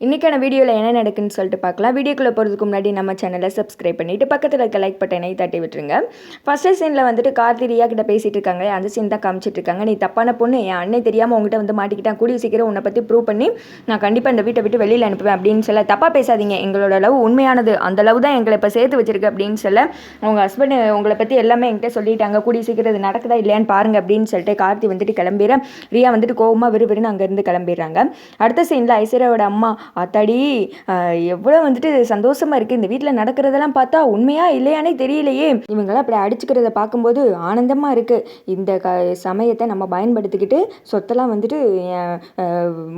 இன்றைக்கான வீடியோவில் என்ன நடக்குன்னு சொல்லிட்டு பார்க்கலாம். வீடியோக்குள்ளே போகிறதுக்கு முன்னாடி நம்ம சேனலை சப்ஸ்கிரைப் பண்ணிவிட்டு பக்கத்தில் இருக்க லைக் பட்டனை தட்டி விட்டுருங்க. ஃபஸ்ட்டு சீனில் வந்துட்டு கார்த்தி ரியா கிட்ட பேசிகிட்டு இருக்காங்க. அந்த சீன் தான் காமிச்சிட்டு இருக்காங்க. நீ தப்பான பொண்ணு, என் அண்ணன் தெரியாமல் உங்ககிட்ட வந்து மாட்டிக்கிட்டான், கூடிய சீக்கிரம் உன்னை பற்றி ப்ரூவ் பண்ணி நான் கண்டிப்பாக இந்த வீட்டை விட்டு வெளியில் அனுப்புவேன் அப்படின்னு சொல்ல, தப்பாக பேசாதீங்க, எங்களோட லவ் உண்மையானது, அந்த லவ் தான் எங்களை இப்போ சேர்த்து வச்சிருக்கு அப்படின்னு சொல்ல, உங்கள் ஹஸ்பண்ட் உங்களை பற்றி எல்லாமே என்கிட்ட சொல்லிட்டாங்க, கூடிய சீக்கிரம் இது நடக்குதா இல்லையான்னு பாருங்க அப்படின்னு சொல்லிட்டு கார்த்தி வந்துட்டு கிளம்பிடுற. ரியா வந்துட்டு கோவமாக விறுவிறுன்னு அங்கேருந்து கிளம்பிடுறாங்க. அடுத்த சீனில் ஐஸ்வர்யாவோட அம்மா, அத்தாடி எவ்வளோ வந்துட்டு சந்தோஷமாக இருக்குது, இந்த வீட்டில் நடக்கிறதெல்லாம் பார்த்தா உண்மையா இல்லையானே தெரியலையே, இவங்களாம் அப்படி அடிச்சுக்கிறத பார்க்கும்போது ஆனந்தமாக இருக்குது, இந்த சமயத்தை நம்ம பயன்படுத்திக்கிட்டு சொத்தெல்லாம் வந்துட்டு என்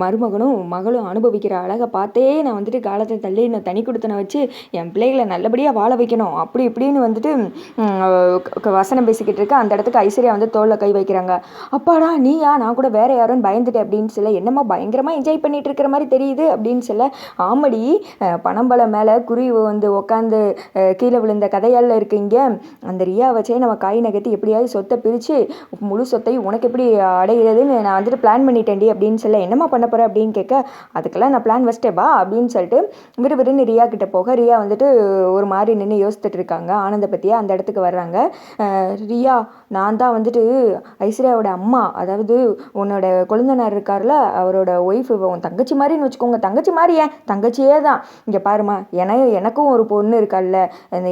மருமகனும் மகளும் அனுபவிக்கிற அழகை பார்த்தே நான் வந்துட்டு காலத்தை தள்ளி நான் தனி கொடுத்தனை வச்சு என் பிள்ளைகளை நல்லபடியாக வாழ வைக்கணும் அப்படி இப்படின்னு வந்துட்டு வசனம் பேசிக்கிட்டு இருக்க. அந்த இடத்துக்கு ஐஸ்வர்யா வந்து தோளில் கை வைக்கிறாங்க. அப்பாடா நீயா, நான் கூட வேற யாரும் பயந்துட்டேன் அப்படின்னு சொல்ல, என்னம்மா பயங்கரமாக என்ஜாய் பண்ணிட்டு இருக்கிற மாதிரி தெரியுது அப்படின்னு சொல்ல, ஆமடி பனம்பழம் மேலே குருவி வந்து உட்காந்து கீழே விழுந்த கதையால் இருக்குங்க, அந்த ரியா வச்சே நம்ம காய் நகர்த்தி எப்படியாவது சொத்தை பிரித்து முழு சொத்தையும் உனக்கு எப்படி அடைகிறதுன்னு நான் வந்துட்டு பிளான் பண்ணிட்டேன்டி அப்படின்னு சொல்ல, என்னம்மா பண்ண போகிறேன் அப்படின்னு கேட்க, அதுக்கெல்லாம் நான் பிளான் வச்சிட்டே வா அப்படின்னு சொல்லிட்டு விறுவிறுன்னு ரியா கிட்ட போக, ரியா வந்துட்டு ஒரு மாதிரி நின்று யோசித்துட்டு இருக்காங்க. ஆனந்த பற்றியா அந்த இடத்துக்கு வர்றாங்க. ரியா, நான் தான் வந்துட்டு ஐஸ்வர்யாவோட அம்மா, அதாவது உன்னோட கொழுந்தனார் இருக்கார்ல அவரோட ஒய்ஃப், உன் தங்கச்சி மாதிரின்னு வச்சுக்கோங்க, தங்கச்சி மாதிரி ஏன் தங்கச்சியே தான், இங்கே பாருமா எனக்கும் ஒரு பொண்ணு இருக்கால்ல,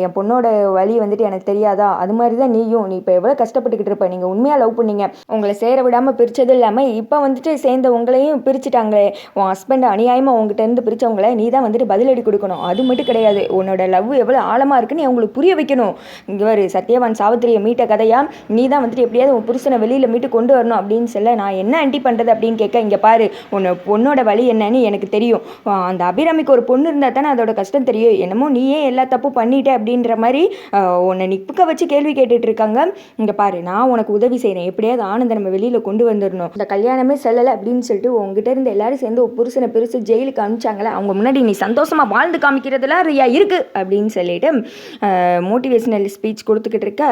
என் பொண்ணோட வழி வந்துட்டு எனக்கு தெரியாதா, அது மாதிரி தான் நீயும், நீ இப்போ எவ்வளோ கஷ்டப்பட்டுக்கிட்டு இருப்ப, நீங்கள் உண்மையாக லவ் பண்ணீங்க, உங்களை சேர விடாமல் பிரித்தது இல்லாமல் இப்போ வந்துட்டு சேர்ந்த உங்களையும் பிரிச்சுட்டாங்களே, உன் ஹஸ்பண்ட் அநியாயமாக உங்ககிட்ட இருந்து பிரித்தவங்கள நீ தான் வந்துட்டு பதிலடி கொடுக்கணும், அது மட்டும் கிடையாது, உன்னோட லவ் எவ்வளோ ஆழமாக இருக்குன்னு அவங்களுக்கு புரிய வைக்கணும், இங்கே ஒரு சத்யவான் சாவித்திரியை மீட்ட கதையாக நீ தான் வந்துட்டு எப்படியாவது உன் புருஷனை வெளியில் மீட்டு கொண்டு வரணும் அப்படின்னு சொல்ல, நான் என்ன ஆண்டி பண்ணுறது அப்படின்னு கேட்க, இங்கே பாரு உன்னை பொண்ணோட வழி என்னன்னு எனக்கு தெரியும், அந்த அபிராமிக்கு ஒரு பொண்ணு இருந்தால் தானே அதோட கஷ்டம் தெரியும், என்னமோ நீயே எல்லா தப்பும் பண்ணிட்ட அப்படின்ற மாதிரி உன்னை நிற்க வச்சு கேள்வி கேட்டுட்டு இருக்காங்க. இங்கே பாரு நான் உனக்கு உதவி செய்கிறேன், எப்படியாவது ஆனந்தை நம்ம வெளியில் கொண்டு வந்துடணும், இந்த கல்யாணமே செல்லலை அப்படின்னு சொல்லிட்டு உங்ககிட்ட இருந்து எல்லாரும் சேர்ந்து ஒரு புருஷனை பிரித்து ஜெயிலுக்கு அனுப்பிச்சாங்களே, அவங்க முன்னாடி நீ சந்தோஷமாக வாழ்ந்து காமிக்கிறதுலாம் ரியா இருக்குது அப்படின்னு சொல்லிட்டு மோட்டிவேஷனல் ஸ்பீச் கொடுத்துக்கிட்டு இருக்க,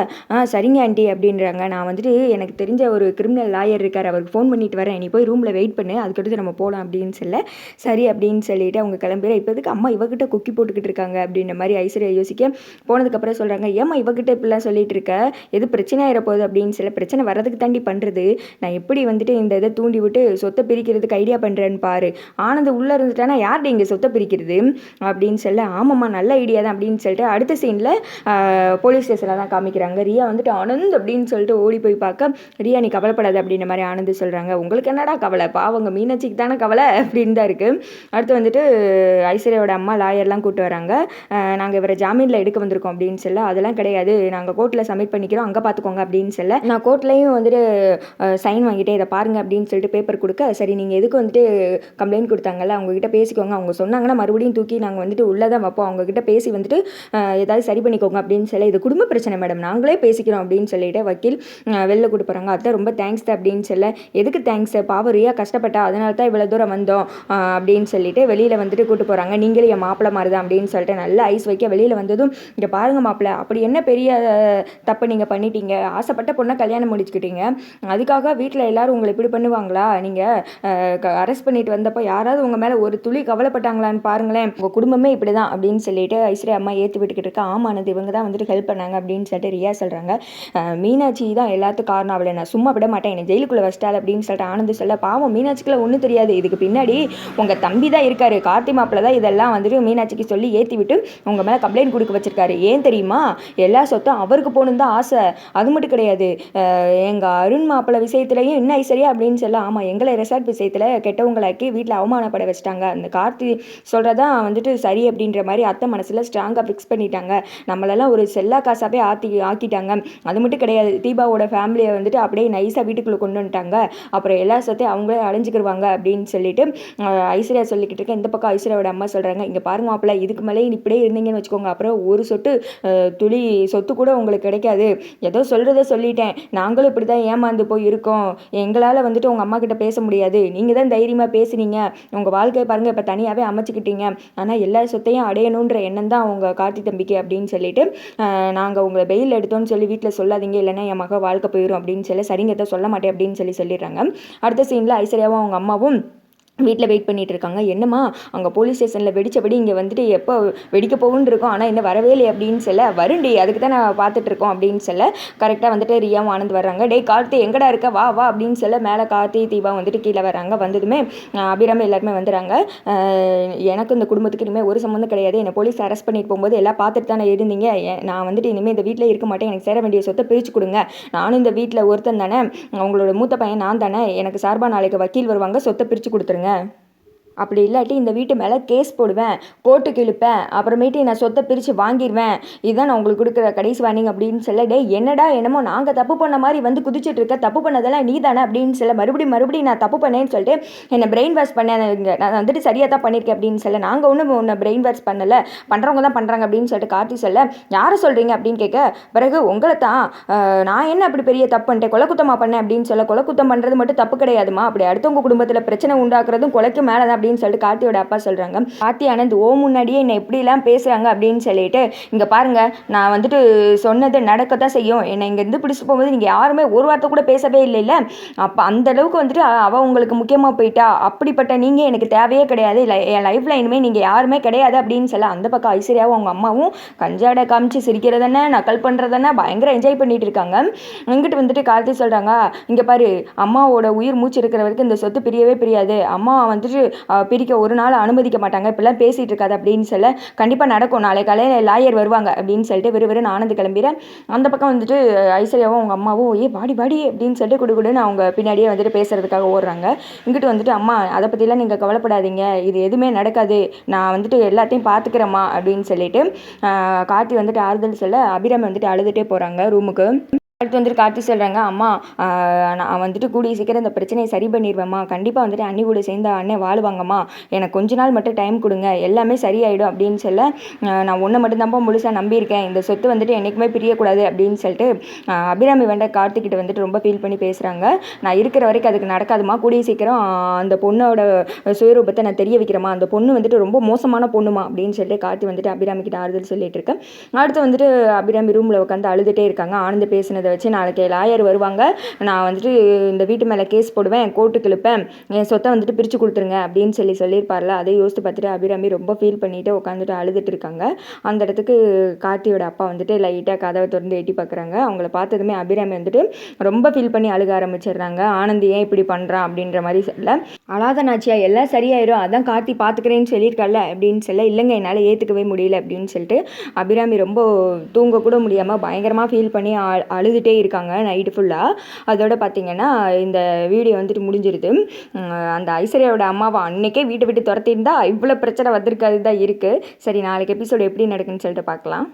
சரிங்க ஆண்டி அப்படின்றாங்க. நான் வந்துட்டு எனக்கு தெரிஞ்ச ஒரு கிரிமினல் லாயர் இருக்கார், அவருக்கு ஃபோன் பண்ணிட்டு வரேன், நீ போய் ரூமில் வெயிட் பண்ணு, அதுக்கடுத்து நம்ம போகலாம் அப்படின்னு சொல்ல, சரி அப்படின்னு சொல்லிட்டு அவங்க கிளம்புற. இப்போதுக்கு அம்மா இவகிட்ட குக்கி போட்டுக்கிட்டு இருக்காங்க அப்படின்ற மாதிரி ஐஸ்வர்யா யோசிக்க, போனதுக்கப்புறம் சொல்கிறாங்க, ஏம்மா இவகிட்ட இப்படிலாம் சொல்லிட்டு இருக்க, எது பிரச்சனை ஆயிரப்போகுது அப்படின்னு சொல்ல, பிரச்சனை வர்றதுக்கு தாண்டி பண்ணுறது, நான் எப்படி வந்துட்டு இந்த இதை தூண்டி விட்டு சொத்தை பிரிக்கிறதுக்கு ஐடியா பண்ணுறேன்னு பாரு, ஆனந்த் உள்ளே இருந்துட்டானா யார்கிட்ட இங்கே சொத்தை பிரிக்கிறது அப்படின்னு சொல்ல, ஆமாம்மா நல்ல ஐடியா தான் அப்படின்னு சொல்லிட்டு அடுத்த சீனில் போலீஸ் ஸ்டேஷனில் தான் காமிக்கிறாங்க. ரியா வந்துட்டு ஆனந்த் அப்படின்னு சொல்லிட்டு ஓடி போய் பார்க்க, ரியா நீ கவலைப்படாது அப்படின்ற மாதிரி ஆனந்த் சொல்கிறாங்க. உங்களுக்கு என்னடா கவலை, பாவங்க மீனாட்சிக்கு தானே கவலை அப்படின்னு தான் இருக்குது. அடுத்து வந்துட்டு ஐஸ்வர்யாவோட அம்மா லாயர்லாம் கூப்பிட்டு வராங்க. நாங்கள் இவரை ஜாமீனில் எடுக்க வந்திருக்கோம் அப்படின்னு சொல்ல, அதெல்லாம் கிடையாது, நாங்கள் கோர்ட்டில் சப்மிட் பண்ணிக்கிறோம், அங்கே பார்த்துக்கோங்க அப்படின்னு சொல்ல, நான் கோர்ட்லேயும் வந்துட்டு சைன் வாங்கிட்டே இதை பாருங்க அப்படின்னு சொல்லிட்டு பேப்பர் கொடுக்க, சரி நீங்கள் எதுக்கு வந்துட்டு கம்ப்ளைண்ட் கொடுத்தாங்கல்ல அவங்ககிட்ட பேசிக்கோங்க, அவங்க சொன்னாங்கன்னா மறுபடியும் தூக்கி நாங்கள் வந்துட்டு உள்ளே தான் வைப்போம், அவங்ககிட்ட பேசி வந்துட்டு ஏதாவது சரி பண்ணிக்கோங்க அப்படின்னு சொல்ல, இது குடும்ப பிரச்சனை மேடம், நாங்களே பேசிக்கிறோம் அப்படின்னு சொல்லிட்டு வக்கீல் வெளில கூட்டு போகிறாங்க. அதான் ரொம்ப தேங்க்ஸ் தான் அப்படின்னு சொல்ல, எதுக்கு தேங்க்ஸ், பாவம் ரியா கஷ்டப்பட்டா அதனால தான் இவ்வளோ தூரம் வந்தோம் அப்படின்னு சொல்லிட்டு வெளியில் வந்துட்டு கூட்டு போகிறாங்க. நீங்களே என் மாப்பிள்ளை மாதிரி தான் அப்படின்னு சொல்லிட்டு நல்லா ஐஸ் வைக்க, வெளியில் வந்ததும் இங்கே பாருங்கள் மாப்பிள்ளை, அப்படி என்ன பெரிய தப்பு நீங்கள் பண்ணிட்டீங்க, ஆசைப்பட்ட பொண்ணை கல்யாணம் முடிச்சுக்கிட்டீங்க, அதுக்காக வீட்டில் எல்லாரும் உங்களை இப்படி பண்ணுவாங்களா, நீங்கள் அரெஸ்ட் பண்ணிட்டு வந்தப்போ யாராவது உங்கள் மேலே ஒரு துளி கவலைப்பட்டாங்களான்னு பாருங்களேன், உங்கள் குடும்பமே இப்படி தான் அப்படின்னு சொல்லிட்டு ஐஸ்வர்யா அம்மா ஏற்றி விட்டுக்கிட்டு இருக்கா. ஆமானது இவங்க தான் வந்துட்டு ஹெல்ப் பண்ணாங்க அப்படின்னு சொல்லிட்டு ரியா சொல்கிறாங்க. மீனாட்சி தான் எல்லாத்துக்கும் காரணம், அவளை நான் சும்மா விட மாட்டேன், என்னை ஜெயிலுக்குள்ளே வச்சிட்டாள் அப்படின்னு சொல்லிட்டு ஆனந்த் சொல்ல, பாவம் மீனாட்சிக்குலாம் ஒன்றும் தெரியாது, இதுக்கு பின்னாடி உங்கள் தம்பி தான் இருக்காரு, கார்த்தி மாப்பிள்ள தான் இதெல்லாம் வந்துட்டு மீனாட்சிக்கு சொல்லி ஏற்றி விட்டு உங்கள் மேலே கம்ப்ளைண்ட் கொடுக்க வச்சிருக்காரு, ஏன் தெரியுமா, எல்லா சொத்தும் அவருக்கு போகணுன்னு தான் ஆசை, அது மட்டும் கிடையாது, எங்கள் அருண் மாப்பிள்ளை விஷயத்துலையும் என்ன ஐஸ்வர்யா அப்படின்னு சொல்ல, ஆமாம் எங்களை ரெசார்ட் விஷயத்தில் கெட்டவங்களாக்கி வீட்டில் அவமானப்பட வச்சிட்டாங்க, அந்த கார்த்தி சொல்கிறதான் வந்துட்டு சரி அப்படின்ற மாதிரி அத்தை மனசில் ஸ்ட்ராங்காக ஃபிக்ஸ் பண்ணிட்டாங்க, நம்மளெல்லாம் ஒரு செல்லா காசாவே ஆக்கிட்டாங்க, அது மட்டும் கிடையாது, தீபாவோட ஃபேமிலியை வந்துட்டு அப்படியே நைஸாக வீட்டுக்குள்ளே கொண்டு வந்துட்டாங்க, அப்புறம் எல்லா சொத்தையும் அவங்களே அடைஞ்சிக்கிடுவாங்க அப்படின்னு சொல்லிட்டு ஐஸ்வர்யா சொல்லிக்கிட்டு இருக்கேன். இந்த பக்கம் ஐஸ்வர்யாவோட அம்மா சொல்கிறாங்க, இங்கே பாருங்க மாப்பிள்ள, இதுக்கு மேலே இப்படியே இருந்தீங்கன்னு வச்சுக்கோங்க, அப்புறம் ஒரு துளி சொத்து கூட உங்களுக்கு கிடைக்காது, ஏதோ சொல்கிறத சொல்லிட்டேன், நாங்களும் இப்படி தான் ஏமாந்து போய் இருக்கோம், எங்களால் வந்துட்டு உங்கள் அம்மா கிட்ட பேச முடியாது, நீங்கள் தான் தைரியமாக பேசுனீங்க, உங்கள் வாழ்க்கையை பாருங்கள் இப்போ தனியாகவே அமைச்சிக்கிட்டீங்க, ஆனால் எல்லா சொத்தையும் அடையணுன்ற எண்ணம் தான் உங்கள் கார்த்தி தம்பிக்கு அப்படின்னு சொல்லிட்டு, நாங்கள் உங்களை பெயில் எடுத்தோன்னு சொல்லி வீட்டில் சொல்லாதீங்க, இல்லைன்னா என் மக வாழ்க்கை போயிடும் அப்படின்னு சொல்லி, சரிங்க சொல்ல மாட்டேன் அப்படின்னு சொல்லிடுறாங்க. அடுத்த சீனில் ஐஸ்வர்யாவும் அவங்க அம்மாவும் வீட்டில் வெயிட் பண்ணிகிட்டு இருக்காங்க. என்னம்மா அங்கே போலீஸ் ஸ்டேஷனில் வெடித்தபடி இங்கே வந்துட்டு எப்போ வெடிக்க போகுன்னு இருக்கோம், ஆனால் இன்னும் வரவே இல்லை அப்படின்னு சொல்ல, வருண்டி அதுக்கு தான் நான் பார்த்துட்ருக்கோம் அப்படின்னு சொல்ல, கரெக்டாக வந்துட்டு ரியாவும் ஆனந்த் வர்றாங்க. டேய் கார்த்தி எங்கடா இருக்க, வா வா அப்படின்னு சொல்ல மேலே கார்த்தி தீபா வந்துட்டு கீழே வர்றாங்க. வந்ததுமே அபிராமி எல்லாருமே வந்துடுறாங்க. எனக்கு இந்த குடும்பத்துக்கு இனிமேல் ஒரு சம்மந்தம் கிடையாது, என்னை போலீஸ் அரெஸ்ட் பண்ணிட்டு போகும்போது எல்லாம் பார்த்துட்டு தானே இருந்தீங்க, நான் வந்துட்டு இனிமேல் இந்த வீட்டில் இருக்க மாட்டேன், எனக்கு சேர வேண்டிய சொத்தை பிரித்து கொடுங்க, நானும் இந்த வீட்டில் ஒருத்தன் தானே, அவங்களோட மூத்த பையன் நான் தானே, எனக்கு சார்பாக நாளைக்கு வக்கீல் வருவாங்க, சொத்தை பிரித்து கொடுத்துருங்க, அப்படி இல்லாட்டி இந்த வீட்டு மேலே கேஸ் போடுவேன், கோர்ட்டுக்கு இழுப்பேன், அப்புறமேட்டு நான் சொத்தை பிரித்து வாங்கிடுவேன், இதுதான் நான் உங்களுக்கு கொடுக்குற கடைசி வார்னிங் அப்படின்னு சொல்ல, டே என்னடா என்னமோ நாங்கள் தப்பு பண்ண மாதிரி வந்து குதிச்சுட்டு இருக்க, தப்பு பண்ணதெல்லாம் நீ தானே அப்படின்னு சொல்ல, மறுபடியும் நான் தப்பு பண்ணேன்னு சொல்லிட்டு என்னை பிரெயின் வாஷ் பண்ணேன், நான் வந்துட்டு சரியாக தான் பண்ணியிருக்கேன் அப்படின்னு சொல்ல, நாங்கள் ஒன்றும் உன்னை பிரெயின் வாஷ் பண்ணலை, பண்ணுறவங்க தான் பண்ணுறாங்க அப்படின்னு சொல்லிட்டு கார்த்தி சொல்ல, யாரை சொல்கிறீங்க அப்படின்னு கேட்க, பிறகு உங்களை தான், நான் என்ன அப்படி பெரிய தப்பு பண்ணிட்டேன், கொலை குத்தமாக பண்ணேன் அப்படின்னு சொல்ல, கொலை குத்தம் பண்ணுறது மட்டும் தப்பு கிடையாதுமா, அப்படி அடுத்தவங்க குடும்பத்தில் பிரச்சனை உண்டாக்குறதும் கொலைக்கு மேலே தான் அப்படின்னு சொல்லிட்டு கார்த்தியோட அப்பா சொல்கிறாங்க. கார்த்தி ஆனந்த் முன்னாடியே என்னை எப்படிலாம் பேசுகிறாங்க அப்படின்னு சொல்லிட்டு, இங்கே பாருங்க நான் வந்துட்டு சொன்னது நடக்கத்தான் செய்யும், என்னை இங்கேருந்து பிடிச்சி போகும்போது நீங்கள் யாருமே ஒரு வார்த்தை கூட பேசவே இல்லை, அப்போ அந்த அளவுக்கு வந்துட்டு அவள் உங்களுக்கு முக்கியமாக போயிட்டா, அப்படிப்பட்ட நீங்கள் எனக்கு தேவையே கிடையாது, என் லைஃப்பில் இனிமேல் நீங்கள் யாருமே கிடையாது அப்படின்னு சொல்ல, அந்த பக்கம் ஐஸ்வர்யாவும் அவங்க அம்மாவும் கஞ்சாடை காமிச்சு சிரிக்கிறதானே நக்கல் பண்ணுறதானே பயங்கர என்ஜாய் பண்ணிட்டு இருக்காங்க. இங்கிட்டு வந்துட்டு கார்த்தி சொல்கிறாங்க, இங்கே பாரு அம்மாவோட உயிர் மூச்சு இருக்கிற வரைக்கும் இந்த சொத்து பிரியவே பிரியாது, அம்மா வந்துட்டு பிரிக்க ஒரு நாள் அனுமதிக்க மாட்டாங்க, இப்பெல்லாம் பேசிகிட்டு இருக்காது அப்படின்னு சொல்ல, கண்டிப்பாக நடக்கும், நாளை காலையில் லாயர் வருவாங்க அப்படின்னு சொல்லிட்டு விறுவிறுன்னு ஆனந்த் கிளம்பிடுறேன். அந்த பக்கம் வந்துட்டு ஐஸ்வர்யாவும் அவங்க அம்மாவும் பாடி அப்படின்னு சொல்லிட்டு குடுன்னு அவங்க பின்னாடியே வந்துட்டு பேசுறதுக்காக ஓடுறாங்க. இங்கிட்டு வந்துட்டு அம்மா அதை பற்றிலாம் நீங்கள் கவலைப்படாதீங்க, இது எதுவுமே நடக்காது, நான் வந்துட்டு எல்லாத்தையும் பார்த்துக்கிறேம்மா அப்படின்னு சொல்லிட்டு கார்த்தி வந்துட்டு ஆறுதல் சொல்ல, அபிராமி வந்துட்டு அழுதுகிட்டே போகிறாங்க ரூமுக்கு. அடுத்து வந்துட்டு கார்த்தி சொல்கிறாங்க, அம்மா நான் வந்துட்டு கூடிய சீக்கிரம் இந்த பிரச்சனையை சரி பண்ணிடுவேம்மா, கண்டிப்பாக வந்துட்டு அண்ணி கூட சேர்ந்து அண்ணன் வாழ்வாங்கம்மா, எனக்கு கொஞ்ச நாள் மட்டும் டைம் கொடுங்க, எல்லாமே சரியாயிடும் அப்படின்னு சொல்ல, நான் ஒன்று மட்டும்தான்ப்பா முழுசாக நம்பியிருக்கேன், இந்த சொத்து வந்துட்டு என்றைக்குமே பிரியக்கூடாது அப்படின்னு சொல்லிட்டு அபிராமி கார்த்திக்கிட்ட வந்துட்டு ரொம்ப ஃபீல் பண்ணி பேசுகிறாங்க. நான் இருக்கிற வரைக்கும் அதுக்கு நடக்காதுமா, கூடிய சீக்கிரம் அந்த பொண்ணோட சுயரூபத்தை நான் தெரிய வைக்கிறேம்மா, அந்த பொண்ணு வந்துட்டு ரொம்ப மோசமான பொண்ணுமா அப்படின்னு சொல்லிட்டு கார்த்தி வந்துட்டு அபிராமி கிட்ட ஆறுதல் சொல்லிட்டு இருக்கேன். அடுத்து வந்துட்டு அபிராமி ரூமில் உட்காந்து அழுதுகிட்டே இருக்காங்க. ஆனந்த் பேசினதை வச்சு நாளைக்கு லாயர் வருவாங்க, நான் வந்துட்டு இந்த வீட்டு மேலே கேஸ் போடுவேன், கோர்ட்டுக்கு இழுப்பேன், என் சொத்தை வந்துட்டு பிரித்து கொடுத்துருங்க அப்படின்னு சொல்லியிருப்பார்ல, அதை யோசித்து பார்த்துட்டு அபிராமி ரொம்ப ஃபீல் பண்ணிட்டு உட்காந்துட்டு அழுதுட்டு இருக்காங்க. அந்த இடத்துக்கு கார்த்தியோட அப்பா வந்துட்டு லைட்டாக கதவை திறந்து எட்டி பார்க்குறாங்க. அவங்கள பார்த்ததுமே அபிராமி வந்துட்டு ரொம்ப ஃபீல் பண்ணி அழுக ஆரம்பிச்சிடுறாங்க. ஆனந்த் ஏன் இப்படி பண்ணுறான் அப்படின்ற மாதிரி சொல்ல, அழாத நாச்சியா எல்லாம் சரியாயிரும், அதான் கார்த்தி பார்த்துக்கிறேன்னு சொல்லியிருக்கல அப்படின்னு சொல்ல, இல்லைங்க என்னால் ஏற்றுக்கவே முடியல அப்படின்னு சொல்லிட்டு அபிராமி ரொம்ப தூங்கக்கூட முடியாமல் பயங்கரமாக ஃபீல் பண்ணி அழுதுகிட்டே இருக்காங்க நைட்டு ஃபுல்லாக. அதோட பார்த்திங்கன்னா இந்த வீடியோ வந்துட்டு முடிஞ்சிருது. அந்த ஐஸ்வர்யாவோட அம்மாவை அன்னைக்கே வீட்டை விட்டு துரத்திருந்தா இவ்வளோ பிரச்சனை வந்திருக்காது தான் இருக்குது. சரி நாளைக்கு எபிசோடு எப்படி நடக்குன்னு சொல்லிட்டு பார்க்கலாம்.